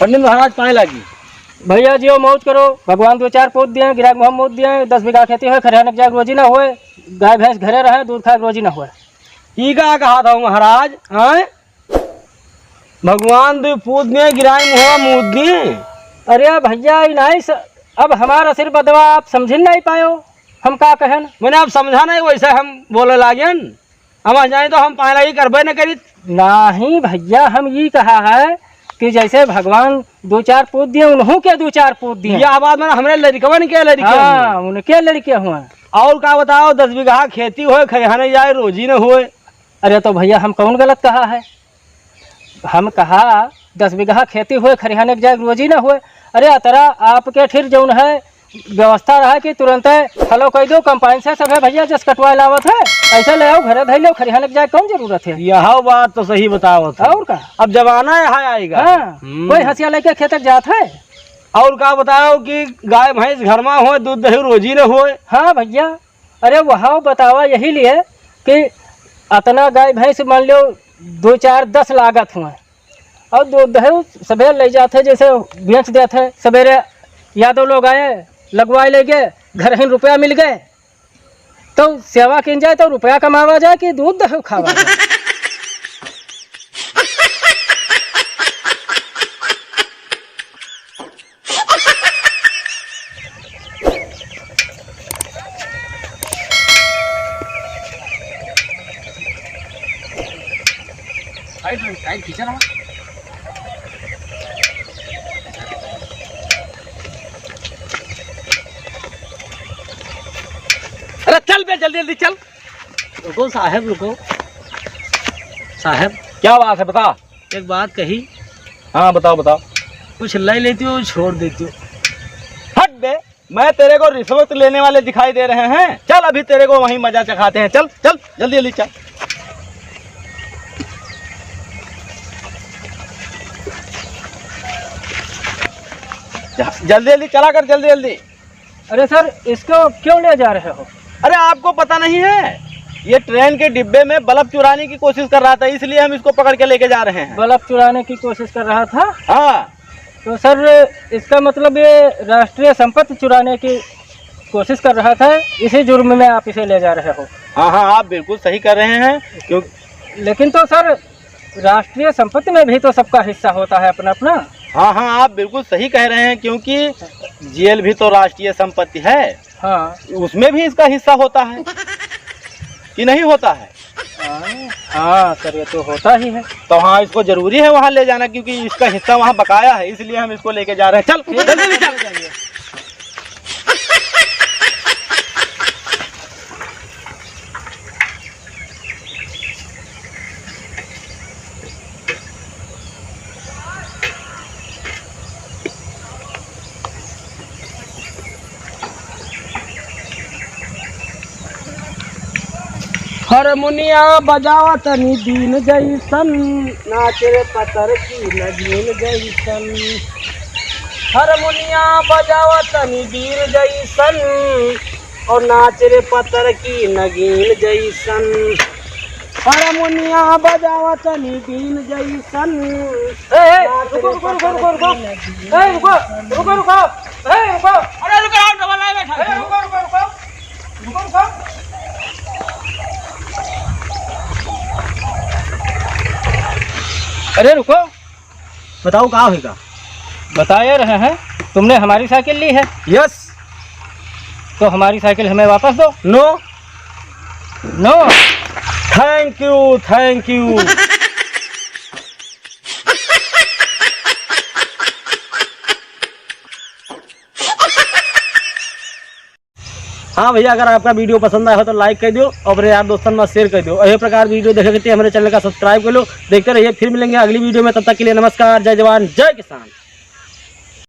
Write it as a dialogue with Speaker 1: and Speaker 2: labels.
Speaker 1: पंडित महाराज पाए लगी
Speaker 2: भैया जी मौज करो, भगवान 2-4 पोत दिए, गिराक मोहम्मद मौत दिए, 10 बीघा खेती हो, खरियाने जाग रोजी ना होए, गाय भैंस घरे रहे, दूध खाए रोजी ना होए।
Speaker 1: ही का कहा था महाराज? हैं भगवान दो पूत दिए, गिराई मुहा मूद दिए।
Speaker 2: अरे भैया नहीं अब हमारा सिर बदवा आप समझ नहीं पायो, हम का कहन।
Speaker 1: मैंने आप समझा नहीं, वैसे हम बोले लागेन, हम आ जाए तो हम पायला ही करबे न करी।
Speaker 2: नहीं भैया, हम ये कहा है कि जैसे भगवान 2-4 पूत दिए, उन्हों के 2-4 पूत दिए।
Speaker 1: यह बात मैंने हमरे लड़कवन के लड़के,
Speaker 2: हाँ उनके लड़के हुए।
Speaker 1: और का बताओ, 10 बीघा खेती हो, खरियाने जाए रोजी न होए।
Speaker 2: अरे तो भैया हम कौन गलत कहा है? हम कहा 10 बीघा खेती हुए, खरियाने जाए रोजी ना हुए। अरे अतरा आपके फिर जौन है व्यवस्था रहा कि तुरंत फलो कह दो, कंपाइन से सब है भैया, जस कटवा लावत है, ऐसे ले आओ घरे धैल लो, खरियाने जाए कौन जरूरत है?
Speaker 1: यह बात तो सही बताओ।
Speaker 2: और का
Speaker 1: अब जमाना यहाँ आएगा।
Speaker 2: हाँ, कोई हंसिया लेके खेत जात है।
Speaker 1: और का बताओ कि गाय भैंस घर में हो, दूध दही रोजी न होए।
Speaker 2: हाँ भैया, अरे वहाँ बतावा यही लिए कि अतना गाय भैंस मान लो 2-4-10 लागत हुए, और दूध दही सवेरे ले जाते, जैसे बेच देते सवेरे, यादव लोग आए लगवाए ले गए, घर ही रुपया मिल गए, तो सेवा किन जाए तो रुपया कमावा जाए कि दूध दही खावा जाए।
Speaker 1: खींचा ना। अरे चल बे, जल्दी जल्दी चल। रुको साहब, रुको साहब। क्या बात है, बता।
Speaker 2: एक बात कही।
Speaker 1: हाँ बताओ बताओ।
Speaker 2: कुछ ले लेती हो, छोड़ देती हो।
Speaker 1: हट बे, मैं तेरे को रिश्वत लेने वाले दिखाई दे रहे हैं? चल अभी तेरे को वहीं मजा चखाते हैं। चल चल जल्दी जल्दी चल। जल्दी जल्दी चला कर, जल्दी जल्दी।
Speaker 2: अरे सर, इसको क्यों ले जा रहे हो?
Speaker 1: अरे आपको पता नहीं है, ये ट्रेन के डिब्बे में बल्ब चुराने की कोशिश कर रहा था, इसलिए हम इसको पकड़ के लेके जा रहे हैं।
Speaker 2: बल्ब चुराने की कोशिश कर रहा था?
Speaker 1: हाँ।
Speaker 2: तो सर इसका मतलब ये राष्ट्रीय संपत्ति चुराने की कोशिश कर रहा था, इसी जुर्म में आप इसे ले जा रहे हो।
Speaker 1: हाँ हाँ, आप बिल्कुल सही कर रहे हैं। क्यों?
Speaker 2: लेकिन तो सर राष्ट्रीय संपत्ति में भी तो सबका हिस्सा होता है अपना अपना।
Speaker 1: हाँ हाँ, आप बिल्कुल सही कह रहे हैं, क्योंकि जेल भी तो राष्ट्रीय संपत्ति है।
Speaker 2: हाँ,
Speaker 1: उसमें भी इसका हिस्सा होता है कि नहीं होता है?
Speaker 2: हाँ सर, ये तो होता ही है।
Speaker 1: तो हाँ, इसको जरूरी है वहाँ ले जाना, क्योंकि इसका हिस्सा वहाँ बकाया है, इसलिए हम इसको लेके जा रहे हैं। चल जल्दी चल जाइए। हारमोनिया बजावा तनी दीन जैसन, नाचे रे पतर की नगीन जैसन। हारमोनिया बजावा तनी दीन जैसन, और नाचे रे पतर की नगीन जैसन। हारमोनिया बजावा तनी दीन जैसन। रुको रुको रुको रुको रुको, रुको रुको रुको, रुको। अरे रुको, डबल लाइन बैठा। रुको रुको रुको रुको रुको।
Speaker 2: अरे रुको,
Speaker 1: बताओ कहाँ होगा?
Speaker 2: बता रहे हैं, तुमने हमारी साइकिल ली है।
Speaker 1: यस।
Speaker 2: तो हमारी साइकिल हमें वापस दो।
Speaker 1: No
Speaker 2: no.
Speaker 1: Thank you thank you. हाँ भैया, अगर आपका वीडियो पसंद आया हो तो लाइक कर दो, और अपने यार दोस्तों में शेयर कर दो। और ये प्रकार वीडियो देखे के लिए हमारे चैनल का सब्सक्राइब कर लो। देखते रहिए, फिर मिलेंगे अगली वीडियो में। तब तक के लिए नमस्कार, जय जवान जय किसान।